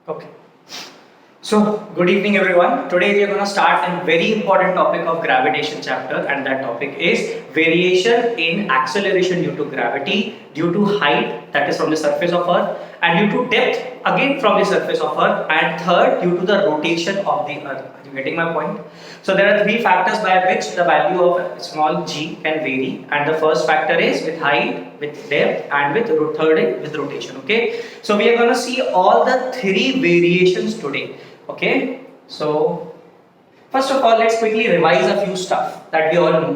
Okay. So, good evening everyone. Today we are going to start a very important topic of gravitation chapter, and that topic is variation in acceleration due to gravity, due to height, that is from the surface of earth, and due to depth, again from the surface of earth, and third due to the rotation of the earth. Are you getting my point? So there are three factors by which the value of small g can vary, and the first factor is with height, with depth, and with third is with rotation. Okay, so we are going to see all the three variations today. Okay, so first of all, let's quickly revise a few stuff that we all know.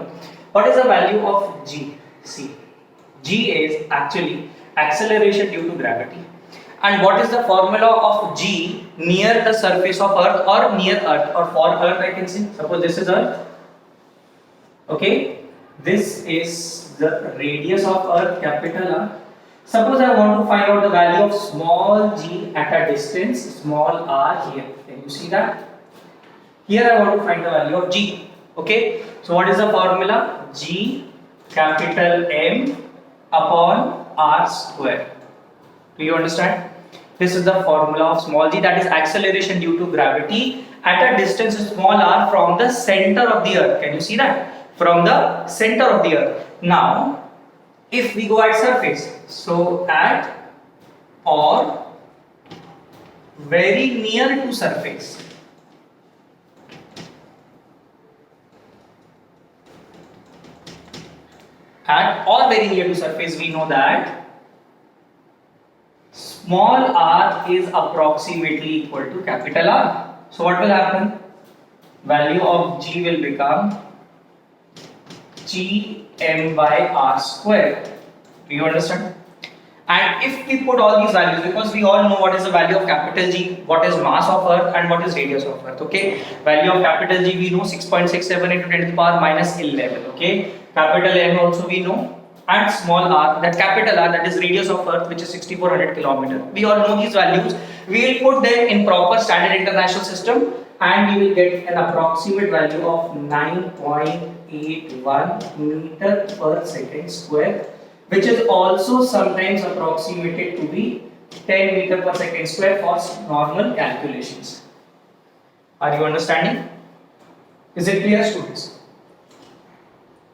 What is the value of g? See, g is actually acceleration due to gravity. And what is the formula of g near the surface of earth or near earth or for earth? I can say, suppose this is earth. Okay, this is the radius of earth, capital R. Suppose I want to find out the value of small g at a distance, small r here. Can you see that? Here I want to find the value of g. Okay, so what is the formula? G capital M upon r square. Do you understand? This is the formula of small g, that is acceleration due to gravity at a distance small r from the center of the earth. Can you see that? From the center of the earth. Now, if we go at surface, so at or very near to surface, at or very near to surface, we know that small r is approximately equal to capital R. So what will happen? Value of g will become g m by r square. Do you understand? And if we put all these values, because we all know what is the value of capital G, what is mass of earth and what is radius of earth. Okay, value of capital G we know 6.67 into 10 to the power minus 11. Okay, capital M also we know, and small r, that capital R, that is radius of earth, which is 6400 kilometer. We all know these values. We will put them in proper standard international system and we will get an approximate value of 9.81 meter per second square, which is also sometimes approximated to be 10 meter per second square for normal calculations. Are you understanding? Is it clear, students?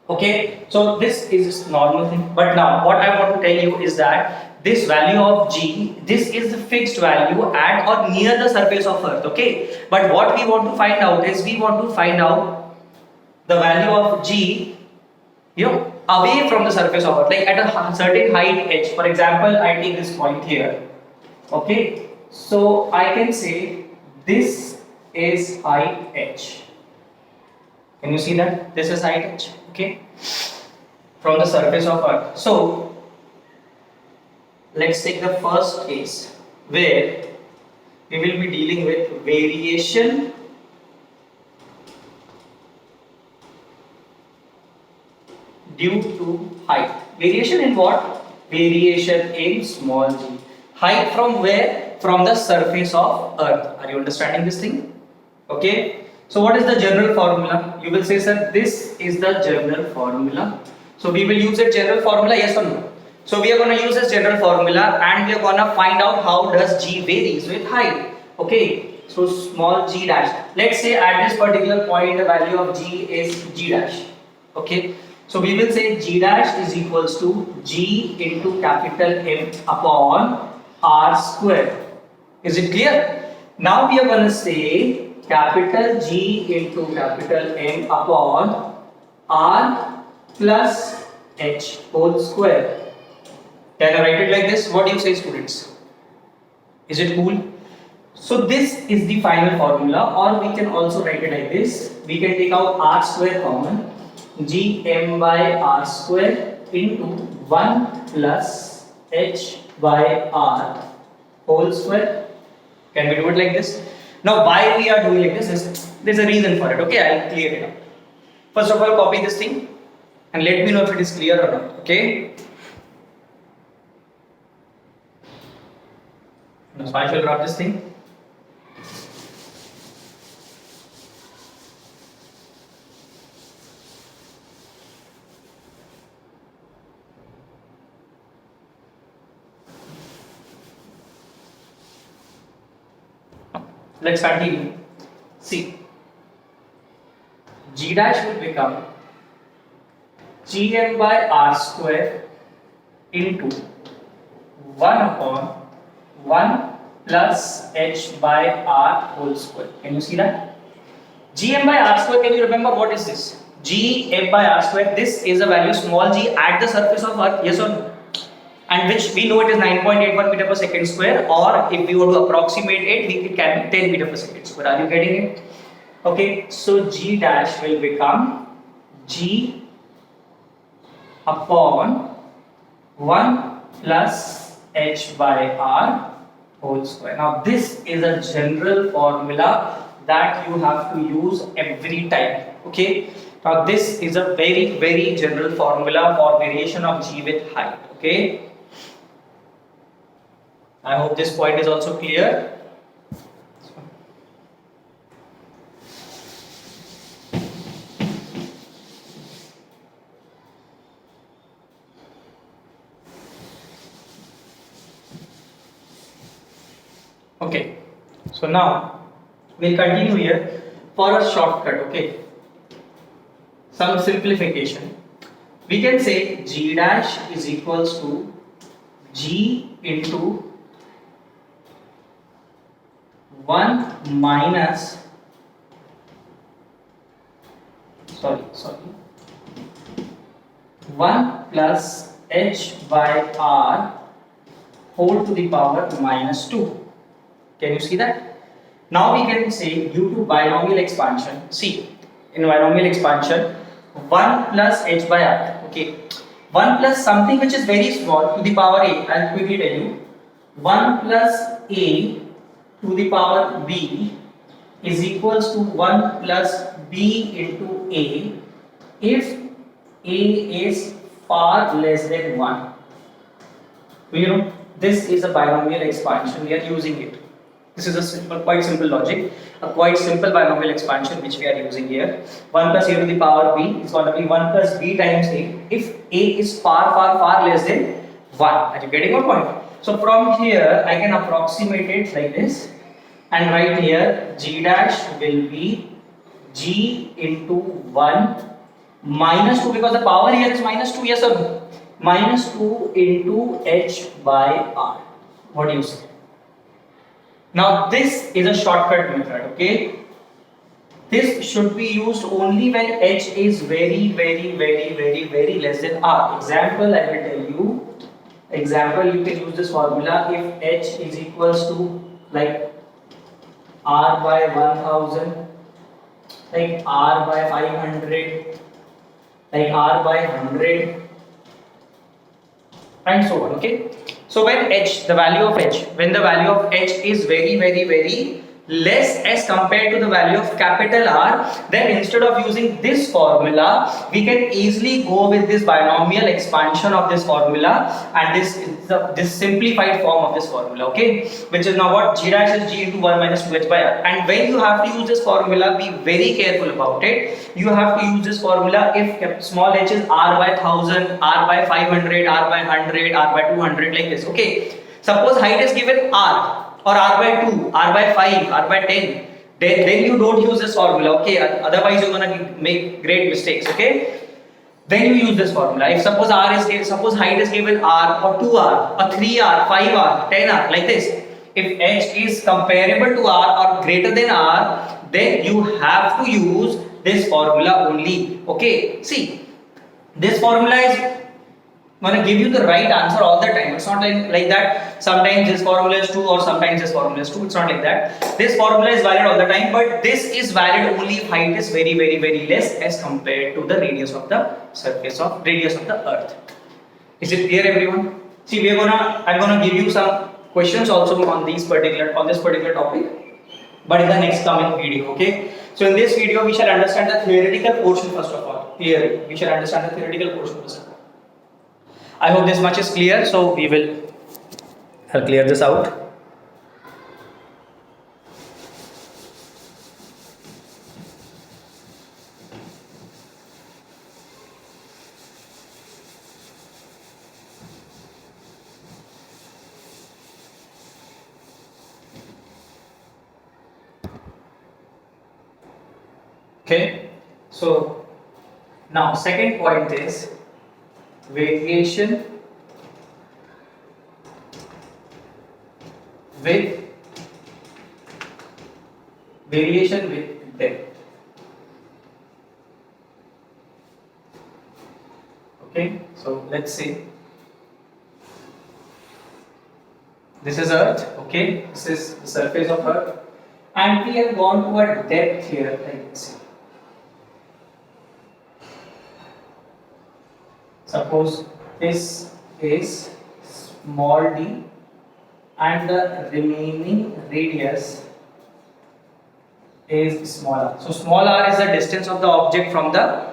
Okay, so this is normal thing, but now what I want to tell you is that this value of g, this is the fixed value at or near the surface of earth. Okay, but what we want to find out is we want to find out the value of g, away from the surface of earth, like at a certain height h. For example, I take this point here. Okay, so I can say this is height h. Can you see that? This is height h. Okay, from the surface of earth. So let's take the first case where we will be dealing with variation due to height. Variation in what? Variation in small g. Height from where? From the surface of earth. Are you understanding this thing? Okay. So what is the general formula? You will say, sir, this is the general formula. So we will use a general formula, yes or no? So we are going to use this general formula and we are going to find out how does g varies with height. Okay. So small g dash. Let's say at this particular point the value of g is g dash. Okay. So we will say g dash is equals to g into capital M upon r square. Is it clear? Now we are going to say capital G into capital M upon r plus h whole square. Can I write it like this? What do you say, students? Is it cool? So this is the final formula, or we can also write it like this. We can take out r square common, g m by r square into 1 plus h by r whole square. Can we do it like this? Now why we are doing like this is, there's a reason for it. Okay, I'll clear it up. First of all, copy this thing and let me know if it is clear or not. Okay, now so I shall drop this thing. Let's continue. See, g dash will become gm by r square into 1 upon 1 plus h by r whole square. Can you see that? Gm by r square, can you remember what is this? Gm by r square, this is a value small g at the surface of earth, yes or no? And which we know it is 9.81 meter per second square, or if we were to approximate it, it can be 10 meter per second square. Are you getting it? Okay, so g dash will become g upon 1 plus h by r whole square. Now this is a general formula that you have to use every time. Okay, now this is a very general formula for variation of g with height. Okay, I hope this point is also clear. Okay, so now we'll continue here for a shortcut. Okay, some simplification. We can say g dash is equals to g into 1 minus 1 plus h by r whole to the power minus 2. Can you see that? Now we can say due to binomial expansion, see, in binomial expansion 1 plus h by r, okay, 1 plus something which is very small to the power a, I'll quickly tell you, 1 plus a to the power b is equals to 1 plus b into a if a is far less than 1. You know, this is a binomial expansion, we are using it. This is a simple, quite simple logic, a quite simple binomial expansion which we are using here. 1 plus a to the power b is going to be 1 plus b times a if a is far less than 1. Are you getting my point? So from here I can approximate it like this, and right here g dash will be g into 1 minus 2, because the power here is minus 2, yes or no? Minus 2 into h by r. What do you say? Now this is a shortcut method, okay? This should be used only when h is very less than r. Example, I will tell you. Example, you can use this formula if h is equals to like r by 1000, like r by 500, like r by 100, and so on. Okay, so when h, the value of h, when the value of h is very less as compared to the value of capital R, then instead of using this formula, we can easily go with this binomial expansion of this formula, and this is this simplified form of this formula, okay, which is now what? G dash is g into 1 minus 2h by r. And when you have to use this formula, be very careful about it. You have to use this formula if small h is r by 1000, r by 500, r by 100, r by 200, like this, okay. Suppose height is given r, or r by 2, r by 5, r by 10, then you don't use this formula, okay, otherwise you're gonna make great mistakes, okay. Then you use this formula. If suppose suppose height is given r or 2r or 3r, 5r, 10r, like this, if h is comparable to r or greater than r, then you have to use this formula only, okay. See, this formula is going to give you the right answer all the time. It's not like that sometimes this formula is true or sometimes this formula is true. It's not like that. This formula is valid all the time, but this is valid only if height is very less as compared to the radius of the earth. Is it clear, everyone? See, I'm gonna give you some questions also on this particular topic, but in the next coming video, okay. So in this video we shall understand the theoretical portion first of all. Here we shall understand the theoretical portion first of all. I hope this much is clear, so I'll clear this out. Okay, so now second point is variation with depth. Okay, so let's see. This is Earth. Okay, this is the surface of Earth, and we have gone to a depth here, like this. Suppose this is small d and the remaining radius is small r. So small r is the distance of the object from the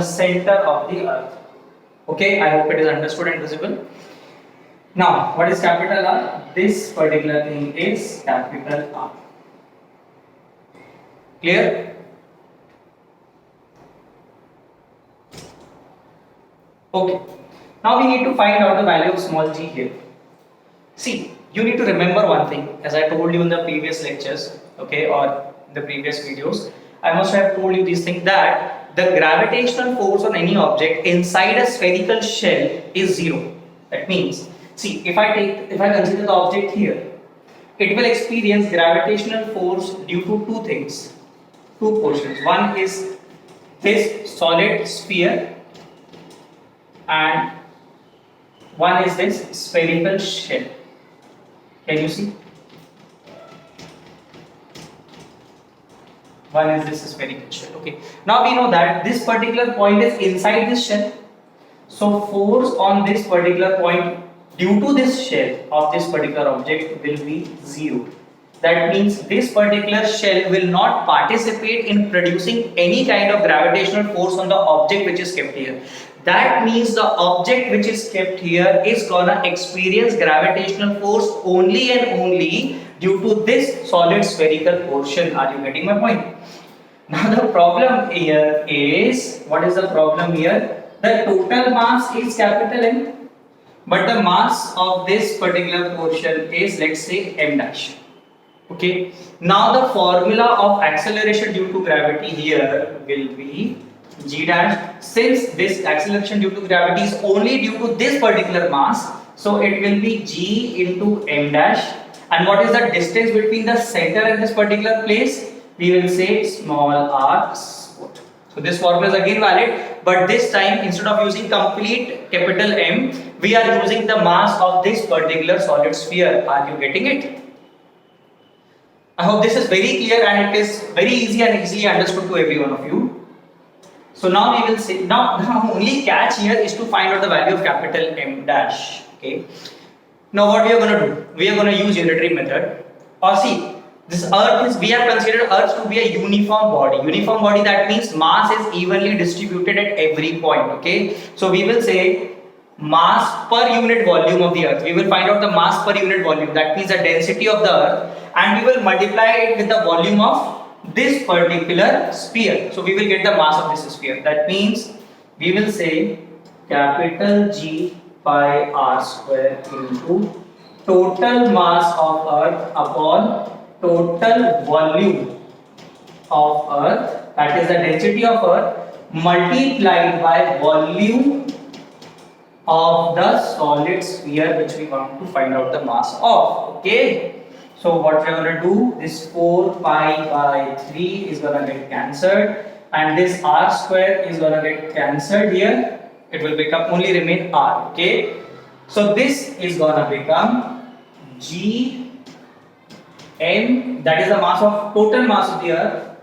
center of the earth. Okay, I hope it is understood and visible. Now, what is capital R? This particular thing is capital R. Clear? Okay. Now we need to find out the value of small g here. See, you need to remember one thing, as I told you in the previous lectures, okay, or the previous videos. I must have told you this thing, that the gravitational force on any object inside a spherical shell is zero. That means, see, if I consider the object here, it will experience gravitational force due to two things, two portions. One is this solid sphere, and one is this spherical shell. Can you see? One is this spherical shell. Okay. Now we know that this particular point is inside this shell. So force on this particular point due to this shell of this particular object will be zero. That means this particular shell will not participate in producing any kind of gravitational force on the object which is kept here. That means the object which is kept here is gonna experience gravitational force only and only due to this solid spherical portion. Are you getting my point? Now the problem here is, what is the problem here? The total mass is capital M, but the mass of this particular portion is, let's say, m dash. Okay. Now the formula of acceleration due to gravity here will be g dash. Since this acceleration due to gravity is only due to this particular mass, so it will be g into m dash. And what is the distance between the center and this particular place? We will say small r squared. So this formula is again valid, but this time instead of using complete capital M, we are using the mass of this particular solid sphere. Are you getting it? I hope this is very clear and it is very easy and easily understood to every one of you. So now we will say, now only catch here is to find out the value of capital M dash. Okay. Now what we are going to do? We are going to use unitary method. Or see, this earth is, we have considered earth to be a uniform body. Uniform body, that means mass is evenly distributed at every point. Okay. So we will say mass per unit volume of the earth. We will find out the mass per unit volume. That means the density of the earth, and we will multiply it with the volume of this particular sphere. So we will get the mass of this sphere. That means we will say capital G pi r square into total mass of earth upon total volume of earth, that is the density of earth, multiplied by volume of the solid sphere which we want to find out the mass of. Okay. So what we are going to do, this 4 pi by 3 is going to get cancelled, and this r square is going to get cancelled here. It will become only remain r. Okay. So this is going to become g m, that is the mass of total mass of the earth,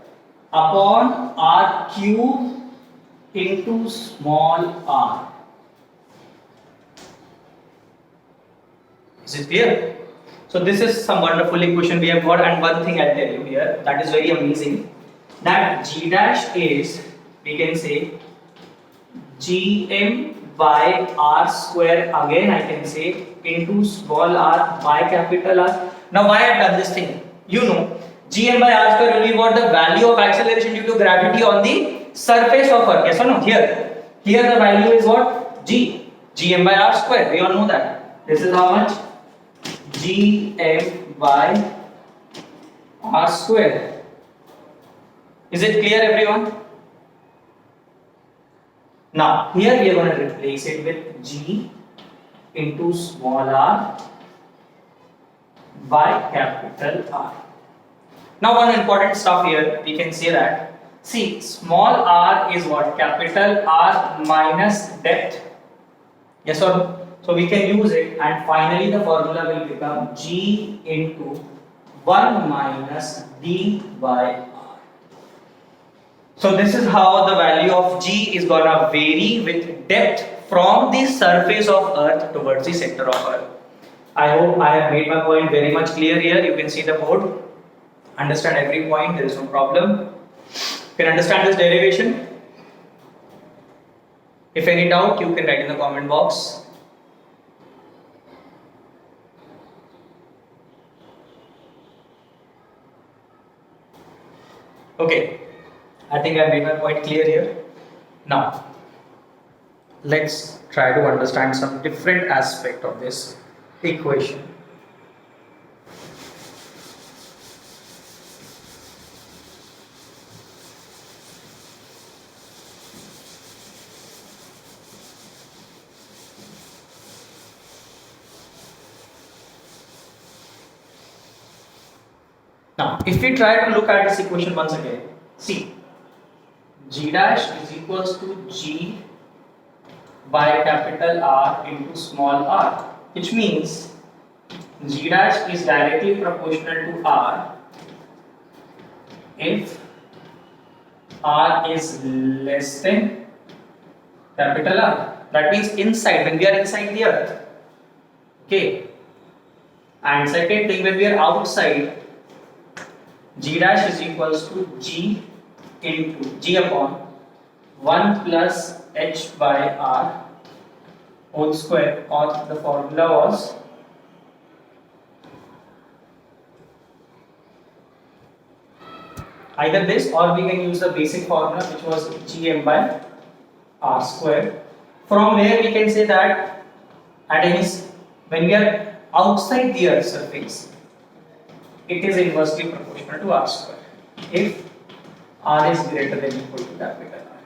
upon r cube into small r. Is it clear? So this is some wonderful equation we have got, and one thing I'll tell you here that is very amazing, that g dash is, we can say gm by r square, again I can say, into small r by capital R. Now why I have done this thing? You know, gm by r square will be what? The value of acceleration due to gravity on the surface of earth. Yes or no? Here the value is what? Gm by r square. We all know that. This is how much? Gm by r square. Is it clear, everyone? Now, here we are going to replace it with G into small r by capital R. Now, one important stuff here, we can say that, see, small r is what? Capital R minus depth. Yes or no? So we can use it, and finally the formula will become G into 1 minus d by R. So this is how the value of G is gonna vary with depth from the surface of Earth towards the center of Earth. I hope I have made my point very much clear here. You can see the board. Understand every point, there is no problem. You can understand this derivation. If any doubt, you can write in the comment box. Okay, I think I made my point clear here. Now, let's try to understand some different aspect of this equation. Now, if we try to look at this equation once again, see, G dash is equals to G by capital R into small r, which means G dash is directly proportional to R if R is less than capital R. That means inside, when we are inside the earth. Okay. And second thing, when we are outside, G dash is equals to G into G upon 1 plus H by R whole square, or the formula was either this, or we can use the basic formula which was Gm by R square, from where we can say that at any, when we are outside the earth's surface, it is inversely proportional to R square if R is greater than or equal to capital R.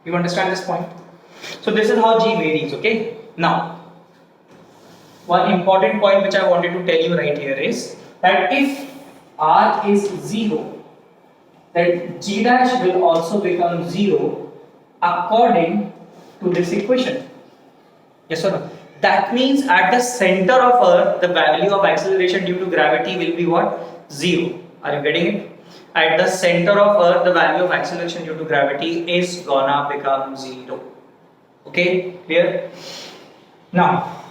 You understand this point? So this is how G varies, okay? Now, one important point which I wanted to tell you right here is that if R is 0, then G dash will also become 0 according to this equation. Yes or no? That means at the center of Earth, the value of acceleration due to gravity will be what? 0. Are you getting it? At the center of Earth, the value of acceleration due to gravity is gonna become 0. Okay, clear? Now,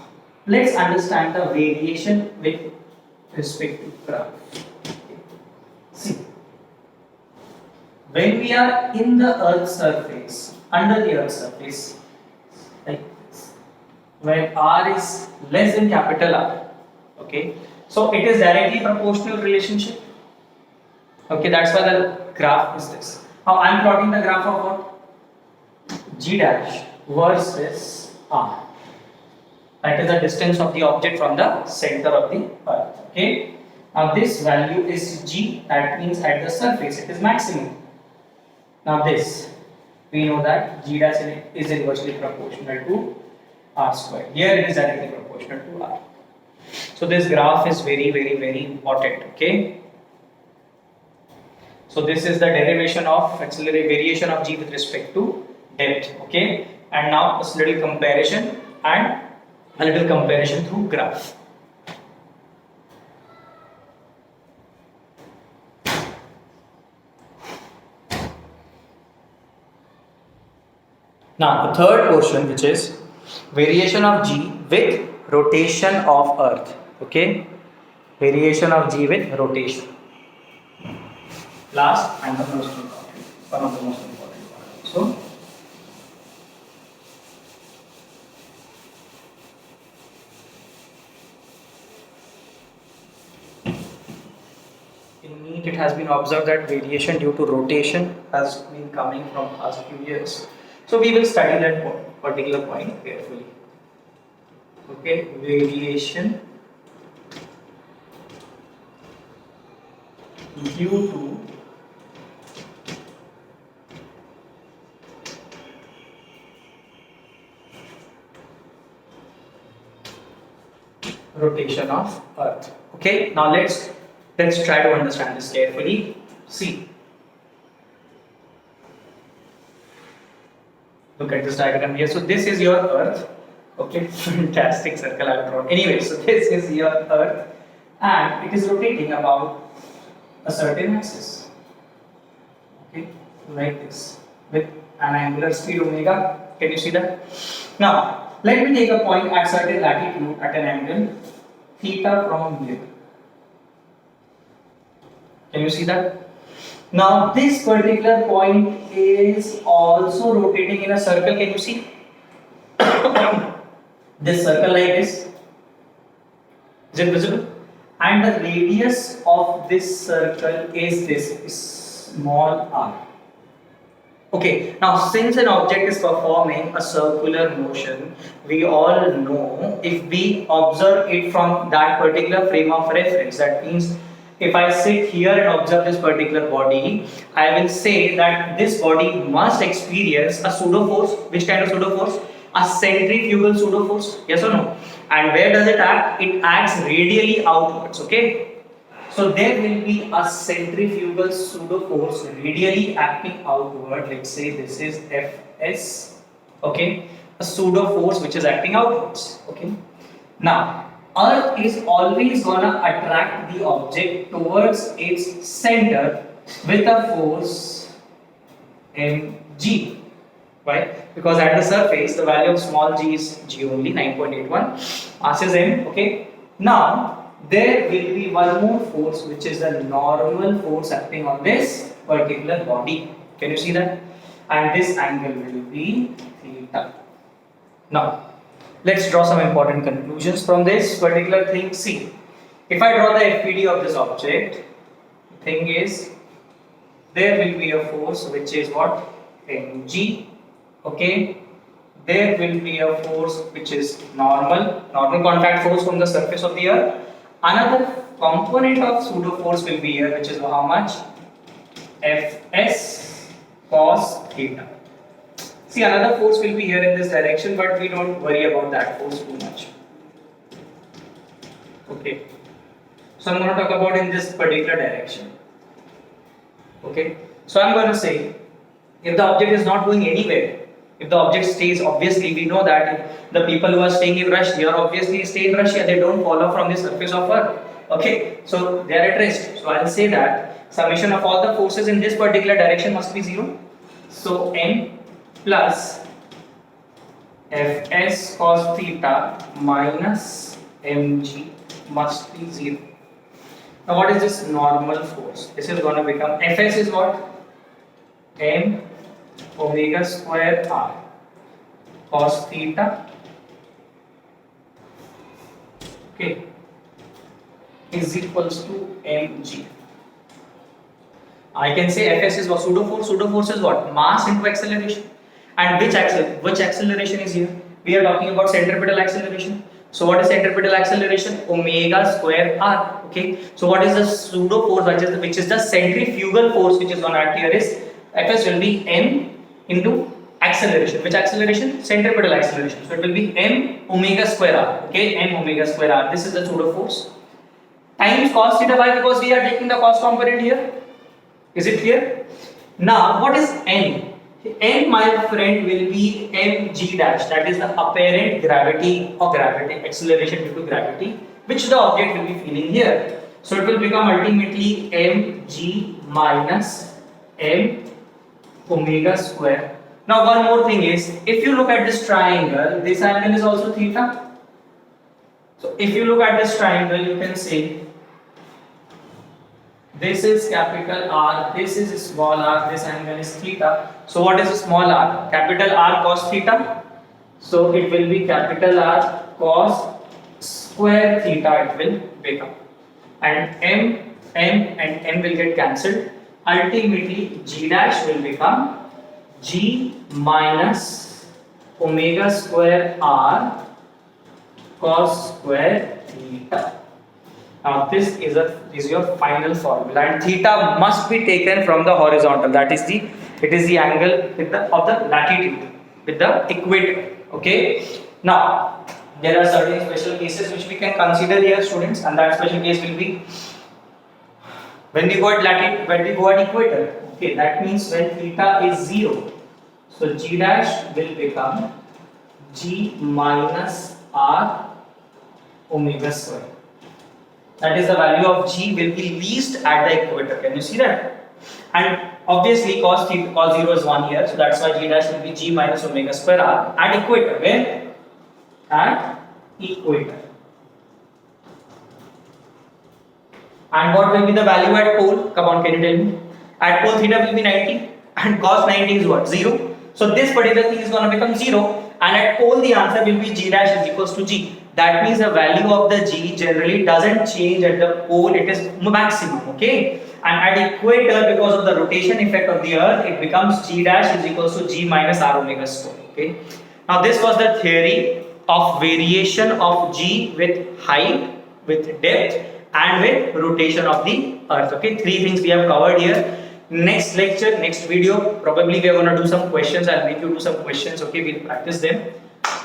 let's understand the variation with respect to graph. See, when we are in the Earth's surface, under the Earth's surface, like this, where R is less than capital R, okay, so it is directly proportional relationship. Okay, that's why the graph is this. Now I am plotting the graph of what? G dash versus R. That is the distance of the object from the center of the Earth. Okay. Now this value is G. That means at the surface it is maximum. Now this, we know that G dash is inversely proportional to R square. Here it is directly proportional to R. So this graph is very important. Okay. So this is the derivation of variation of G with respect to depth. Okay. And now a little comparison and a little comparison through graph. Now the third portion, which is variation of G with rotation of Earth. Okay, variation of G with rotation. Last and the most important, one of the most important one. So in NEET it has been observed that variation due to rotation has been coming from past few years. So we will study that particular point carefully. Okay, variation due to rotation of Earth. Okay, now let's try to understand this carefully. See, look at this diagram here. So this is your Earth. Okay, fantastic circle I have drawn. Anyway, so this is your Earth, and it is rotating about a certain axis. Okay, like this with an angular speed omega. Can you see that? Now, let me take a point at certain latitude at an angle theta from here. Can you see that? Now, this particular point is also rotating in a circle. Can you see? This circle like this. Is it visible? And the radius of this circle is this small r. Okay, now since an object is performing a circular motion, we all know if we observe it from that particular frame of reference, that means if I sit here and observe this particular body, I will say that this body must experience a pseudo force. Which kind of pseudo force? A centrifugal pseudo force. Yes or no? And where does it act? It acts radially outwards. Okay. So there will be a centrifugal pseudo force radially acting outward. Let's say this is Fs. Okay. A pseudo force which is acting outwards. Okay. Now, Earth is always gonna attract the object towards its center with a force mg. Why? Because at the surface the value of small g is g only, 9.81. Mass is m. Okay. Now there will be one more force which is the normal force acting on this particular body. Can you see that? And this angle will be theta. Now, let's draw some important conclusions from this particular thing. See, if I draw the FPD of this object, the thing is, there will be a force which is what? Mg. Okay. There will be a force which is normal contact force from the surface of the earth. Another component of pseudo force will be here, which is how much? Fs cos theta. See, another force will be here in this direction, but we don't worry about that force too much. Okay. So I'm going to talk about in this particular direction. Okay. So I'm going to say, if the object is not going anywhere, if the object stays, obviously we know that the people who are staying in Russia obviously stay in Russia, they don't follow from the surface of Earth. Okay, so they are at rest. So I'll say that summation of all the forces in this particular direction must be 0. So m plus Fs cos theta minus mg must be 0. Now what is this normal force? This is going to become, Fs is what? M omega square r cos theta, okay, is equals to mg. I can say Fs is what? Pseudo force. Pseudo force is what? Mass into acceleration. And which acceleration is here? We are talking about centripetal acceleration. So what is centripetal acceleration? Omega square r. Okay. So what is the pseudo force which is the centrifugal force which is going to act here is Fs will be m into acceleration. Which acceleration? Centripetal acceleration. So it will be m omega square r. Okay, m omega square r. This is the pseudo force. Times cos theta. Why? Because we are taking the cos component here. Is it clear? Now, what is n? N, my friend, will be mg dash. That is the apparent gravity or gravity acceleration due to gravity, which the object will be feeling here. So it will become ultimately mg minus m omega square. Now one more thing is, if you look at this triangle, this angle is also theta. So if you look at this triangle, you can say this is capital R, this is small r, this angle is theta. So what is small r? Capital R cos theta. So it will be capital R cos square theta, it will become. And m and m will get cancelled. Ultimately, g dash will become g minus omega square r cos square theta. Now this is your final formula, and theta must be taken from the horizontal. That is the angle of the latitude with the equator. Okay. Now There are certain special cases which we can consider here, students, and that special case will be when we go at latitude, when we go at equator. Okay, that means when theta is 0, so g dash will become g minus r omega square. That is the value of g will be least at the equator. Can you see that? And obviously cos 0 is 1 here, so that's why g dash will be g minus omega square r at equator. Where? At equator. And what will be the value at pole? Come on, can you tell me? At pole theta will be 90 and cos 90 is what? 0. So this particular thing is going to become 0, and at pole the answer will be g dash is equals to g. That means the value of the g generally doesn't change at the pole, it is maximum, okay? And at equator, because of the rotation effect of the earth, it becomes g dash is equals to g minus r omega square, okay? Now this was the theory of variation of g with height, with depth, and with rotation of the earth. Okay, 3 things we have covered here. Next lecture, next video, probably we are going to do some questions. I'll make you do some questions. Okay, we'll practice them.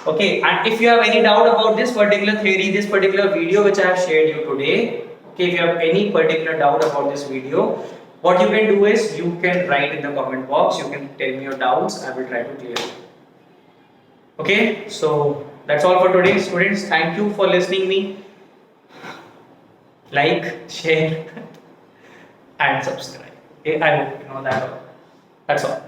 Okay, and if you have any doubt about this particular theory, this particular video which I have shared you today, okay, if you have any particular doubt about this video, what you can do is you can write in the comment box, you can tell me your doubts, I will try to clear it. Okay, so that's all for today, students. Thank you for listening me. Like, share and subscribe. Okay, I hope you know that. That's all.